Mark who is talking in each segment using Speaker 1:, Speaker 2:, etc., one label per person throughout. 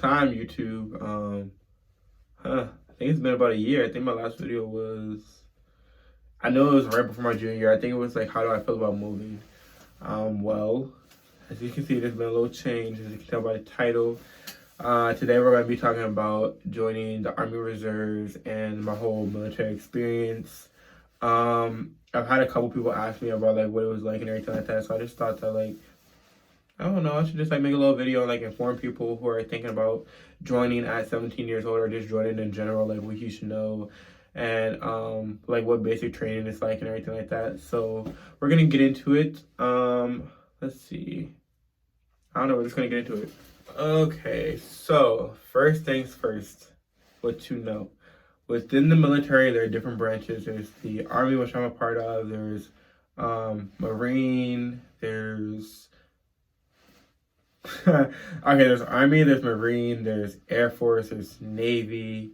Speaker 1: time, YouTube. I think it's been about a year. I think my last video was, I know it was right before my junior year. I think it was like, how do I feel about moving? Well, as you can see, there's been a little change, as you can tell by the title. Today we're going to be talking about joining the Army Reserves and my whole military experience. I've had a couple people ask me about like what it was like and everything like that, so I just thought that like, I don't know, I should just like make a little video and like inform people who are thinking about joining at 17 years old or just joining in general, like what you should know and like what basic training is like and everything like that. So we're gonna get into it. Let's see. I don't know, we're just gonna get into it. Okay, so first things first, what you know. Within the military, there are different branches. There's the Army, which I'm a part of. There's Marine. There's okay. There's Army. There's Marine. There's Air Force. There's Navy.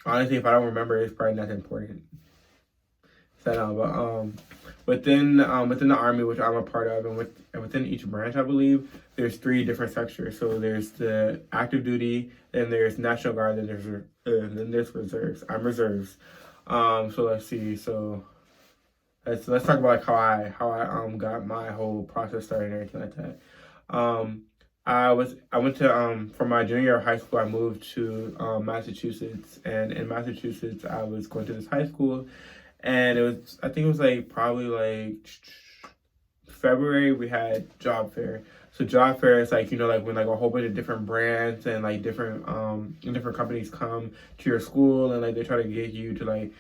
Speaker 1: Honestly, if I don't remember, it's probably not important. So no, but within the Army, which I'm a part of, and within each branch, I believe there's 3 different sectors. So there's the active duty, then there's National Guard, then there's reserves. I'm reserves. So let's see. So let's talk about like how I got my whole process started and everything like that. I went to for my junior year of high school. I moved to Massachusetts, and in Massachusetts, I was going to this high school. And I think it was like probably like February, we had job fair. So job fair is like, you know, like when like a whole bunch of different brands and like different companies come to your school and like they try to get you to like,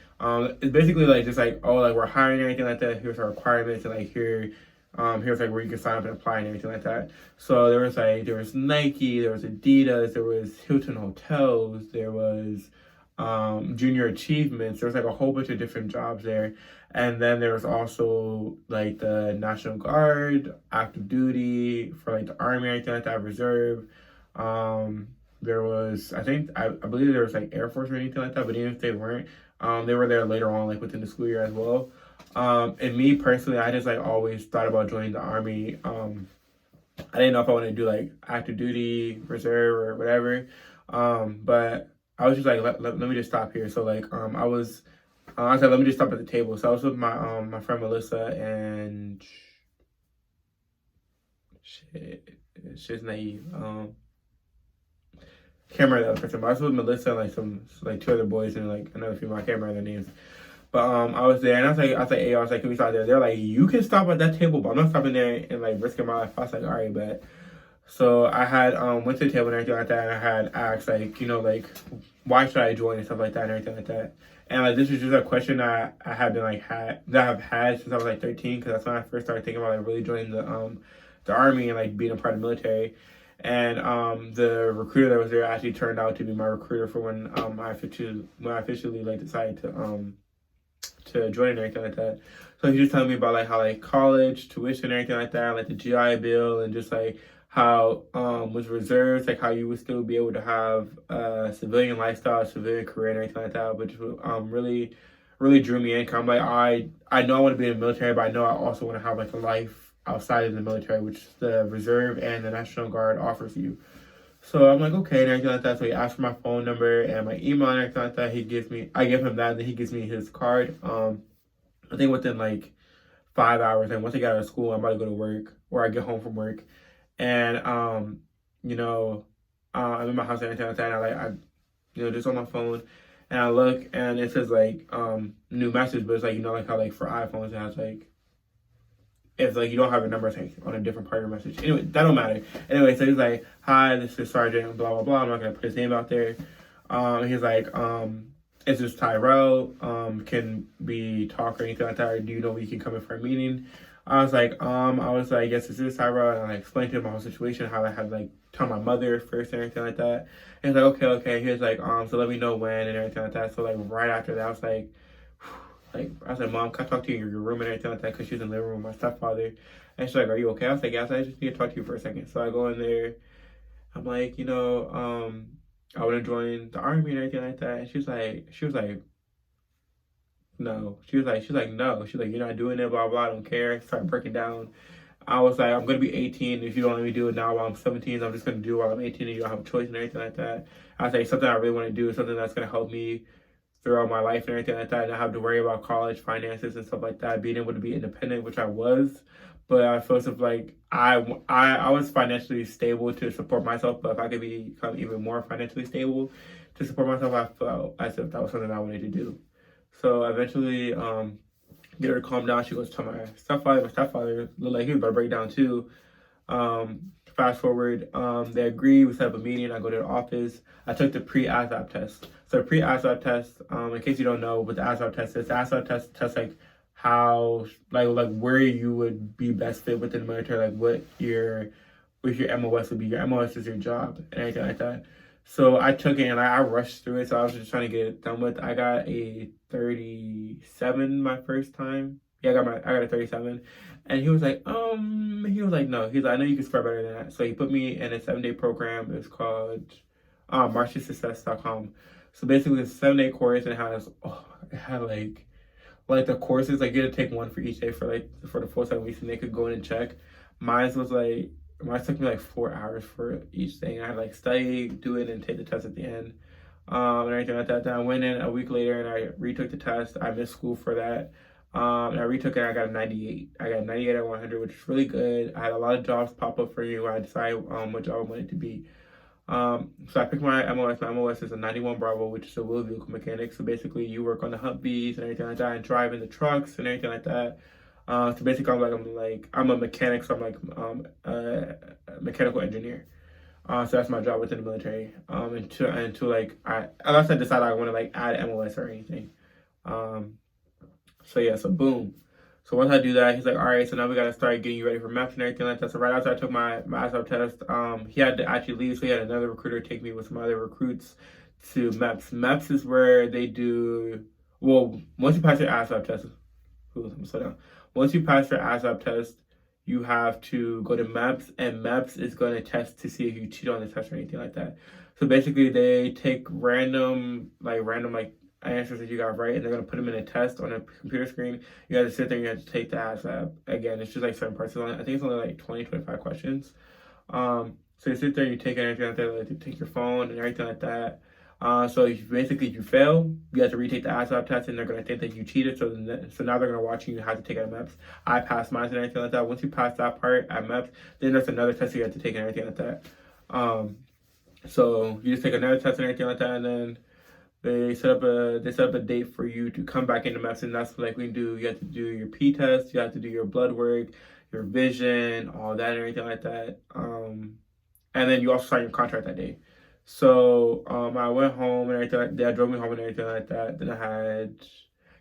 Speaker 1: it's basically like just like, oh, like we're hiring or anything like that. Here's our requirements and like here's like where you can sign up and apply and everything like that. So there was Nike, there was Adidas, there was Hilton Hotels, there was junior achievements. There was like a whole bunch of different jobs there. And then there was also like the National Guard, active duty for like the Army, anything like that, reserve. There was, I believe there was like Air Force or anything like that, but even if they weren't, they were there later on, like within the school year as well. And me personally, I just like always thought about joining the Army. I didn't know if I wanted to do like active duty, reserve, or whatever. But I was just like, let me just stop here. So like, I said, let me just stop at the table. So I was with my friend Melissa and she's naive. Can't remember the other person, but I was with Melissa and like 2 other boys and like another female. I can't remember their names. But I was there and I was like, hey, can we stop there? They're like, you can stop at that table, but I'm not stopping there and like risking my life. I was like, all right, bet. So I had went to the table and everything like that, and I had asked like, you know, like why should I join and stuff like that and everything like that. And like this was just a question that I have been like that I've had since I was like 13, because that's when I first started thinking about like really joining the Army and like being a part of the military. And the recruiter that was there actually turned out to be my recruiter for when I officially like decided to join and everything like that. So he just telling me about like how like college tuition and everything like that, like the GI Bill, and just like how with reserves, like how you would still be able to have a civilian lifestyle, civilian career and everything like that, which really drew me in. 'Cause I'm like, I know I want to be in the military, but I know I also want to have like a life outside of the military, which the reserve and the National Guard offers you. So I'm like, okay, and everything like that. So he asked for my phone number and my email and everything like that. I give him that, and then he gives me his card. I think within like 5 hours, and once I get out of school, I'm about to go to work, or I get home from work. And you know, I'm in my house and everything like that. And you know, just on my phone, and I look, and it says like new message, but it's like, you know, like how like for iPhones it has like, if like you don't have a number, it's like on a different part of your message. Anyway, that don't matter. Anyway, so he's like, hi, this is Sergeant, blah blah blah. I'm not gonna put his name out there. He's like, is this Tyrell? Can we talk or anything like that? Or do you know we can come in for a meeting? I was like, yes, this is Tyrell, and I explained to him my whole situation, how I had like told my mother first and everything like that. And he's like, okay. He was like, so let me know when and everything like that. So like right after that, I was like, I said, Mom, can I talk to you in your room and everything like that? Because she's in the living room with my stepfather. And she's like, are you okay? I was like, yes, I just need to talk to you for a second. So I go in there. I'm like, you know, I want to join the Army and everything like that. And she was like, no. She was like, no. She's like, you're not doing it, blah, blah, I don't care. Start breaking down I was like, I'm gonna be 18. If you don't let me do it now while I'm 17, I'm just gonna do it while I'm 18, and you don't have a choice and everything like that. I was like, something I really want to do, something that's gonna help me throughout my life and everything like that, and not have to worry about college finances and stuff like that. Being able to be independent, which I was, but I felt like I was financially stable to support myself. But if I could become even more financially stable to support myself, I felt as if that was something I wanted to do. So eventually, get her to calm down. She goes to my stepfather. My stepfather looked like he was about to break down too. Fast forward, they agree. We set up a meeting. I go to the office. I took the pre-ASVAB test. So the pre-ASVAB test, in case you don't know what the ASVAB test is, the ASVAB test tests like how, like where you would be best fit within the military, like what your MOS would be. Your MOS is your job and anything like that. So I took it and I rushed through it. So I was just trying to get it done with. I got a 37 my first time. Yeah, I got a 37. And he was like, no. He's like, I know you can score better than that. So he put me in a 7-day program. It's called marchtosuccess.com. So basically it's a 7-day course, and it had like the courses, like you had to take one for each day for the full 7 weeks, and they could go in and check. Mine took me like 4 hours for each thing. I had like study, do it, and take the test at the end. And everything like that. Then I went in a week later and I retook the test. I missed school for that. And I retook it and I got a 98. I got a 98 out of 100, which is really good. I had a lot of jobs pop up for me where I decided what job I wanted to be. So I picked my MOS. My MOS is a 91 Bravo, which is a wheel vehicle mechanic. So basically you work on the Humvees and everything like that, and driving the trucks and everything like that. So basically I'm a mechanic, so I'm like a mechanical engineer. So that's my job within the military. Until like unless I decide I want to like add MOS or anything. So boom. So once I do that, he's like, all right, so now we got to start getting you ready for MEPS and everything like that. So right after I took my ASVAB test, he had to actually leave, so he had another recruiter take me with some other recruits to MEPS. MEPS is where they do, well, once you pass your ASVAB test, slow down. Once you pass your ASVAB test, you have to go to MEPS, and MEPS is going to test to see if you cheat on the test or anything like that. So basically, they take random answers that you got right, and they're going to put them in a test on a computer screen. You have to sit there and you have to take the ASVAB. Again, it's just like certain parts. I think it's only like 25 questions. So you sit there, you take everything like that, like you take your phone and everything like that. So if you fail, you have to retake the ASVAB test, and they're going to think that you cheated. So now they're going to watch you have to take it at MEPS. I passed mine and everything like that. Once you pass that part at MEPS, then there's another test you have to take and everything like that. So you just take another test and everything like that, and then they set up a date for you to come back into MEPS, and that's like we do. You have to do your P test, you have to do your blood work, your vision, all that and everything like that. And then you also sign your contract that day. So I went home and everything like that. Drove me home and everything like that. Then I had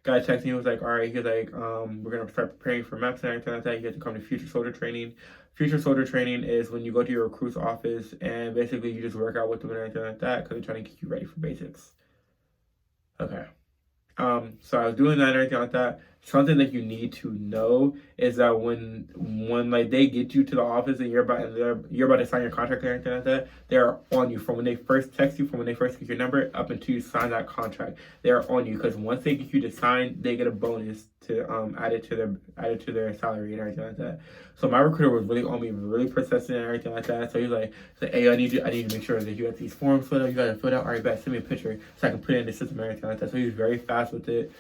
Speaker 1: guy texting me. He was like, all right, he's like, we're gonna start preparing for MEPS and everything like that. You have to come to future soldier training. Future soldier training is when you go to your recruit's office and basically you just work out with them and everything like that because they're trying to get you ready for basics. Okay. So I was doing that and everything like that. Something that you need to know is that when like they get you to the office and you're about to sign your contract and everything like that, they're on you from when they first text you, from when they first get your number up until you sign that contract. They're on you because once they get you to sign, they get a bonus to add it to their salary and everything like that. So my recruiter was really on me, really persistent and everything like that. So he's like, hey, I need to make sure that you got these forms filled out. You got to fill out. All right, bet, send me a picture so I can put it in the system and everything like that. So he was very fast with it.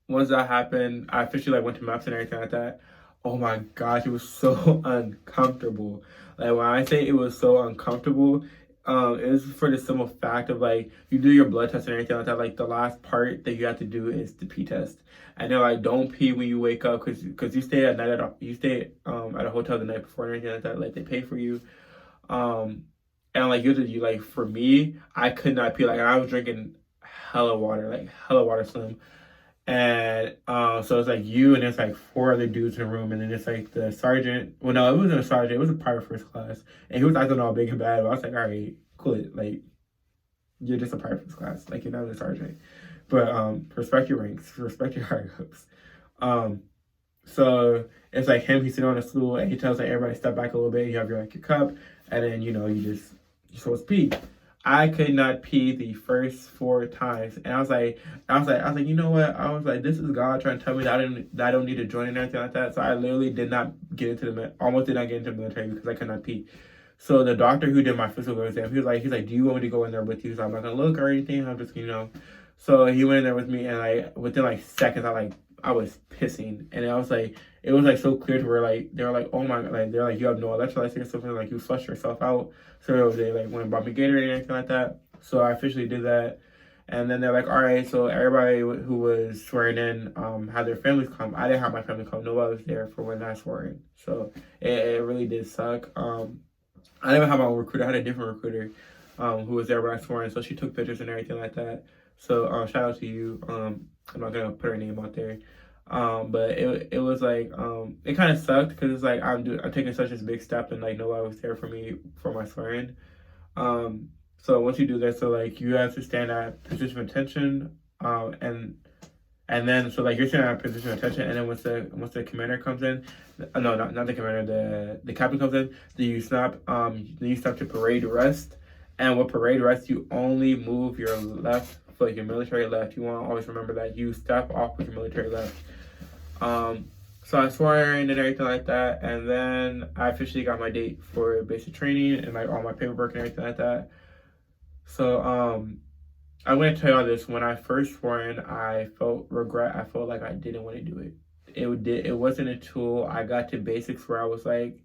Speaker 1: Once that happened, I officially went to MEPS and everything like that. Oh my gosh, it was so uncomfortable. Like when I say it was so uncomfortable, it was for the simple fact of like you do your blood test and everything like that. Like the last part that you have to do is the pee test, and they're like, don't pee when you wake up because you stay at a hotel the night before and everything like that. Like they pay for you, and like you for me, I could not pee. Like I was drinking hella water slim. And so it's like you and there's like 4 other dudes in the room, and then it's like the sergeant. Well, no, it wasn't a sergeant. It was a private first class, and he was acting all big and bad. But I was like, all right, cool. Like you're just a private first class. Like you're not a sergeant. But respect your ranks, respect your higher ups. So it's like him. He's sitting on a stool, and he tells like everybody step back a little bit. You have your cup, and then you're supposed to pee. I could not pee the first 4 times, and I was like, you know what? I was like, this is God trying to tell me that I don't need to join in anything like that. So I literally did not get into almost did not get into the military because I could not pee. So the doctor who did my physical exam, he's like, do you want me to go in there with you? So I'm not gonna look or anything. I'm just, So he went in there with me, and like within like seconds, I was pissing, and I was like, it was like so clear to where like they were like, oh my, like they're like, you have no electrolytes or something, like you flushed yourself out. So they like went and bought me Gatorade and anything like that. So I officially did that, and then they're like, all right, so everybody who was swearing in had their families come. I didn't have my family come. Nobody was there for when I swore in. So it really did suck. I didn't have my own recruiter. I had a different recruiter who was there when I swore in. So she took pictures and everything like that. So shout out to you. I'm not gonna put her name out there. But it was like it kind of sucked because it's like I'm taking such a big step and like nobody was there for me for my swearing. So once you do that, so like you have to stand at position of attention, and then so like you're standing at position of attention, and then once the commander comes in, no, not the commander, the captain comes in, then you stop to parade rest, and with parade rest you only move your left foot, your military left. You want to always remember that you step off with your military left. So I swore in and everything like that, and then I officially got my date for basic training and like all my paperwork and everything like that. So I'm gonna tell y'all this. When I first swore in, I felt regret. I felt like I didn't want to do it. It wasn't until I got to basics where I was like,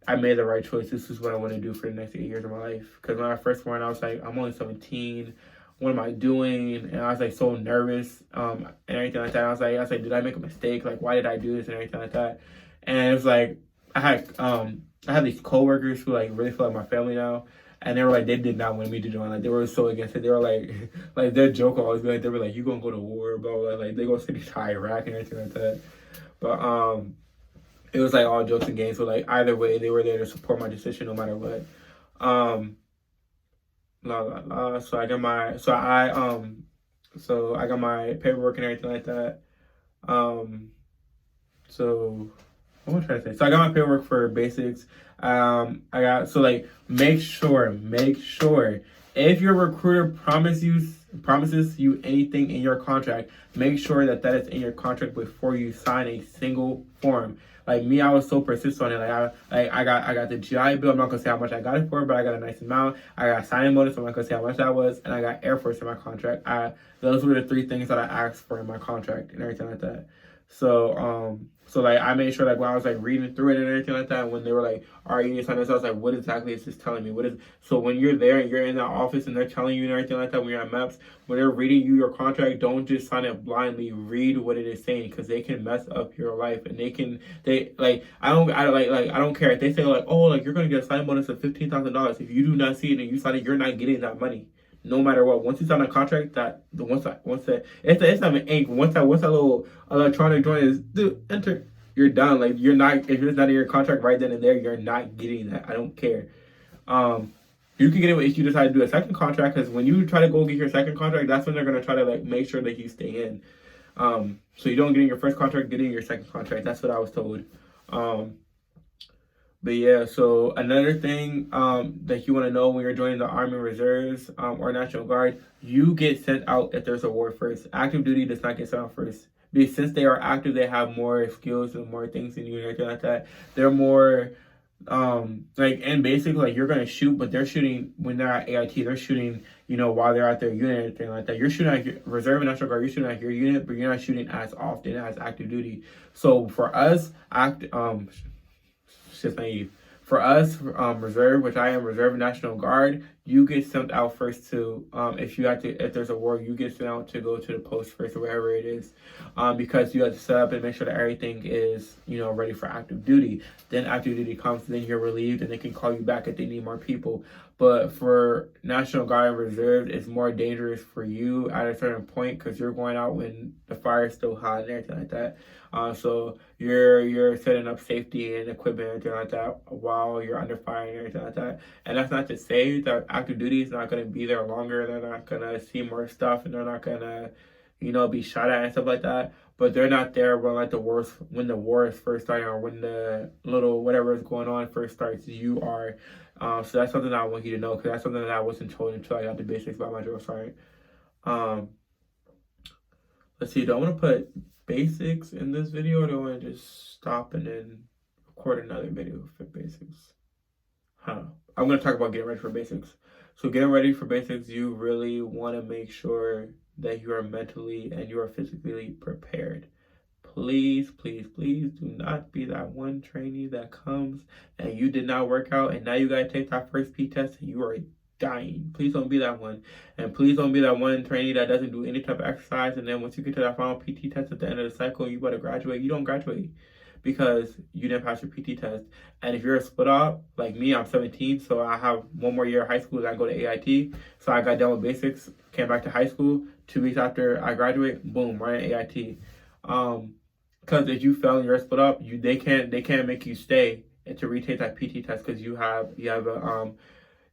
Speaker 1: I made the right choice. This is what I want to do for the next 8 years of my life. Because when I first swore in, I was like, I'm only 17. What am I doing? And I was like so nervous and everything like that. I was like, did I make a mistake? Like, why did I do this and everything like that? And it's like I had these coworkers who like really feel like my family now, and they were like, they did not want me to join. Like they were so against it. They were like, like their joke always be like, they were like, you gonna go to war, blah blah. Like they gonna send you to Iraq and everything like that. But it was like all jokes and games. So like either way, they were there to support my decision no matter what. So I got my I got my paperwork and everything like that. So what am I trying to say? So I got my paperwork for basics. I got so like make sure if your recruiter promises you anything in your contract, make sure that is in your contract before you sign a single form. Like me, I was so persistent on it. I got the GI Bill. I'm not gonna say how much I got it for, but I got a nice amount. I got signing bonus. I'm not gonna say how much that was, and I got Air Force in my contract. Those were the 3 things that I asked for in my contract and everything like that. So like I made sure like when I was like reading through it and everything like that, when they were like, all right, you need to sign this, I was like, what exactly is this telling me? So when you're there and you're in that office and they're telling you and everything like that, when you're at MEPS, when they're reading you your contract, don't just sign it blindly. Read what it is saying, because they can mess up your life, and I don't care if they say like, oh, like you're gonna get a signing bonus of $15,000. If you do not see it and you sign it, you're not getting that money. No matter what, once you sign a contract, it's not an ink. Once that little electronic joint is enter, you're done. Like you're not, if it's not in your contract right then and there, you're not getting that. I don't care. You can get it if you decide to do a second contract, because when you try to go get your second contract, that's when they're gonna try to like make sure that you stay in. So you don't get in your first contract, get in your second contract. That's what I was told. But yeah, so another thing that you want to know when you're joining the Army Reserves or National Guard, you get sent out if there's a war first. Active duty does not get sent out first. Because since they are active, they have more skills and more things than you and everything like that. They're more and basically like you're gonna shoot, but they're shooting when they're at AIT, they're shooting, while they're at their unit and everything like that. You're shooting at your reserve and National Guard, you're shooting at your unit, but you're not shooting as often as active duty. So for us, just naive. For us, reserve, which I am reserve National Guard, you get sent out first to if there's a war, you get sent out to go to the post first or wherever it is, because you have to set up and make sure that everything is ready for active duty. Then active duty comes, then you're relieved, and they can call you back if they need more people. But for National Guard and Reserve, it's more dangerous for you at a certain point because you're going out when the fire is still hot and everything like that. So you're setting up safety and equipment and everything like that while you're under fire and everything like that. And that's not to say that active duty is not going to be there longer. They're not going to see more stuff, and they're not going to, be shot at and stuff like that. But they're not there when when the war is first starting, or when the little whatever is going on first starts. You are. So that's something that I want you to know, because that's something that I wasn't told until I got the basics by my drill sergeant. Let's see, do I want to put basics in this video, or do I want to just stop and then record another video for basics? I'm going to talk about getting ready for basics. So getting ready for basics, you really want to make sure that you are mentally and you are physically prepared. Please, please, please do not be that one trainee that comes and you did not work out and now you got to take that first P test and you are dying. Please don't be that one. And please don't be that one trainee that doesn't do any type of exercise, and then once you get to that final PT test at the end of the cycle, you better graduate. You don't graduate because you didn't pass your PT test. And if you're a split up, like me, I'm 17, so I have one more year of high school, and I go to AIT. So I got done with basics, came back to high school. 2 weeks after I graduate, boom, right at AIT. Because if you fail and you're split up, they can't make you stay and to retake that PT test, because you have a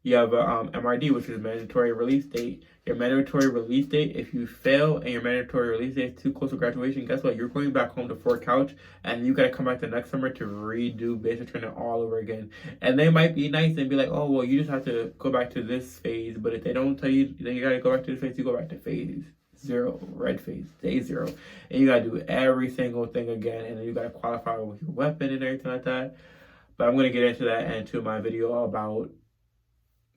Speaker 1: MRD, which is mandatory release date. Your mandatory release date, if you fail and your mandatory release date is too close to graduation, guess what? You're going back home to Fort Couch, and you got to come back the next summer to redo basic training all over again. And they might be nice and be like, oh, well, you just have to go back to this phase. But if they don't tell you, then you got to go back to this phase, you go back to phase 0, red phase, day 0. And you got to do every single thing again. And then you got to qualify with your weapon and everything like that. But I'm going to get into that into my video about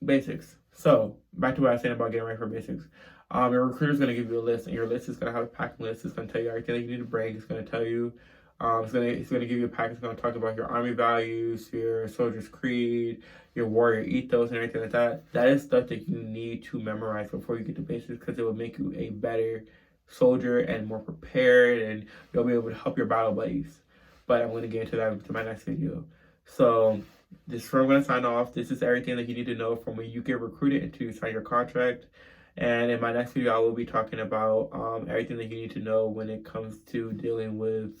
Speaker 1: basics. So back to what I was saying about getting ready for basics. Your recruiter is going to give you a list, and your list is going to have a packing list. It's going to tell you everything that you need to bring. It's going to tell you, it's going to give you a pack. It's going to talk about your Army values, your soldier's creed, your warrior ethos, and everything like that. That is stuff that you need to memorize before you get to basics, because it will make you a better soldier and more prepared, and you'll be able to help your battle buddies. But I'm going to get into that in my next video. So this is where I'm going to sign off. This is everything that you need to know from when you get recruited until you sign your contract. And in my next video, I will be talking about everything that you need to know when it comes to dealing with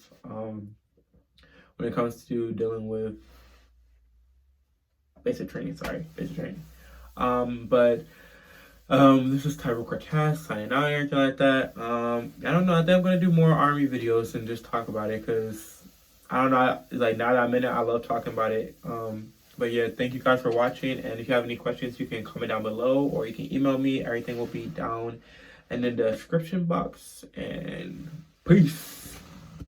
Speaker 1: basic training. Basic training. This is Tyrell Cortez signing out and everything like that. I don't know. I think I'm going to do more Army videos and just talk about it, because I don't know, like, now that I'm in it, I love talking about it. But yeah, thank you guys for watching. And if you have any questions, you can comment down below, or you can email me. Everything will be down in the description box. And peace.